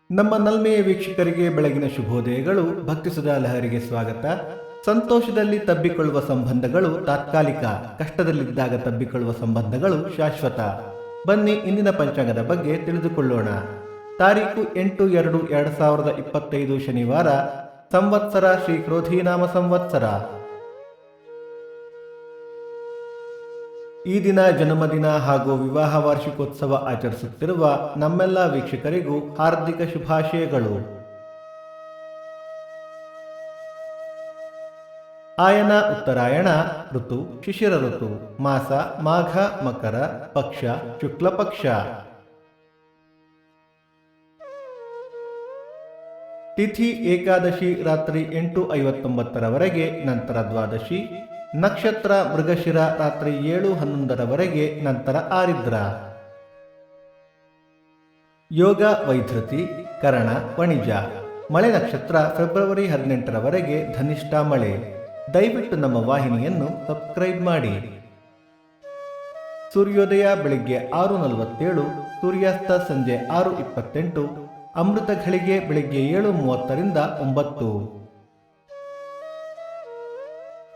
ನಮ್ಮ ನಲ್ಮೆಯ ವೀಕ್ಷಕರಿಗೆ ಬೆಳಗಿನ ಶುಭೋದಯಗಳು. ಭಕ್ತಿಸುಧಾ ಲಹರಿಗೆ ಸ್ವಾಗತ. ಸಂತೋಷದಲ್ಲಿ ತಬ್ಬಿಕೊಳ್ಳುವ ಸಂಬಂಧಗಳು ತಾತ್ಕಾಲಿಕ, ಕಷ್ಟದಲ್ಲಿದ್ದಾಗ ತಬ್ಬಿಕೊಳ್ಳುವ ಸಂಬಂಧಗಳು ಶಾಶ್ವತ. ಬನ್ನಿ ಇಂದಿನ ಪಂಚಾಂಗದ ಬಗ್ಗೆ ತಿಳಿದುಕೊಳ್ಳೋಣ. ತಾರೀಕು 8/2/2025 ಶನಿವಾರ. ಸಂವತ್ಸರ ಶ್ರೀ ಕ್ರೋಧೀನಾಮ ಸಂವತ್ಸರ. ಈ ದಿನ ಜನ್ಮದಿನ ಹಾಗೂ ವಿವಾಹ ವಾರ್ಷಿಕೋತ್ಸವ ಆಚರಿಸುತ್ತಿರುವ ನಮ್ಮೆಲ್ಲ ವೀಕ್ಷಕರಿಗೂ ಹಾರ್ದಿಕ ಶುಭಾಶಯಗಳು. ಆಯನ ಉತ್ತರಾಯಣ ಋತು ಶಿಶಿರ ಋತು. ಮಾಸ ಮಾಘ ಮಕರ. ಪಕ್ಷ ಶುಕ್ಲ ಪಕ್ಷ. ತಿಥಿ ಏಕಾದಶಿ ರಾತ್ರಿ 8:59 ನಂತರ ದ್ವಾದಶಿ. ನಕ್ಷತ್ರ ಮೃಗಶಿರ ರಾತ್ರಿ 7:11 ನಂತರ ಆರಿದ್ರ. ಯೋಗ ವೈಧೃತಿ ಕರಣ ವಣಿಜ. ಮಳೆ ನಕ್ಷತ್ರ ಫೆಬ್ರವರಿ 18 ಧನಿಷ್ಠ ಮಳೆ. ದಯವಿಟ್ಟು ನಮ್ಮ ವಾಹಿನಿಯನ್ನು ಸಬ್ಸ್ಕ್ರೈಬ್ ಮಾಡಿ. ಸೂರ್ಯೋದಯ ಬೆಳಿಗ್ಗೆ 6:47, ಸೂರ್ಯಾಸ್ತ ಸಂಜೆ 6:28, ಅಮೃತ ಘಳಿಗೆ ಬೆಳಿಗ್ಗೆ 7:30 9.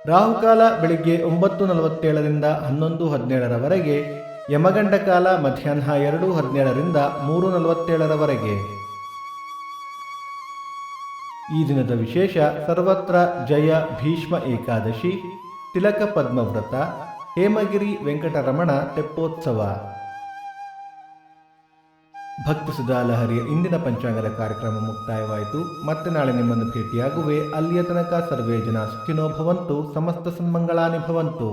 ರಾಹುಕಾಲ ಬೆಳಿಗ್ಗೆ 9:47 11:17, ಯಮಗಂಡ ಕಾಲ ಮಧ್ಯಾಹ್ನ 2:17 3:47. ಈ ದಿನದ ವಿಶೇಷ: ಸರ್ವತ್ರ ಜಯ ಭೀಷ್ಮ ಏಕಾದಶಿ, ತಿಲಕ ಪದ್ಮವ್ರತ, ಹೇಮಗಿರಿ ವೆಂಕಟರಮಣ ತೆಪ್ಪೋತ್ಸವ. ಭಕ್ತಿಸುಧಾ ಲಹರಿಯ ಇಂದಿನ ಪಂಚಾಂಗದ ಕಾರ್ಯಕ್ರಮ ಮುಕ್ತಾಯವಾಯಿತು. ಮತ್ತೆ ನಾಳೆ ನಿಮ್ಮನ್ನು ಭೇಟಿಯಾಗುವೆ. ಅಲ್ಲಿಯ ತನಕ ಸರ್ವೇ ಜನ ಸುಖಿನೋ ಭವಂತು. ಸಮಸ್ತ ಸನ್ಮಂಗಳಾನಿ ಭವಂತು.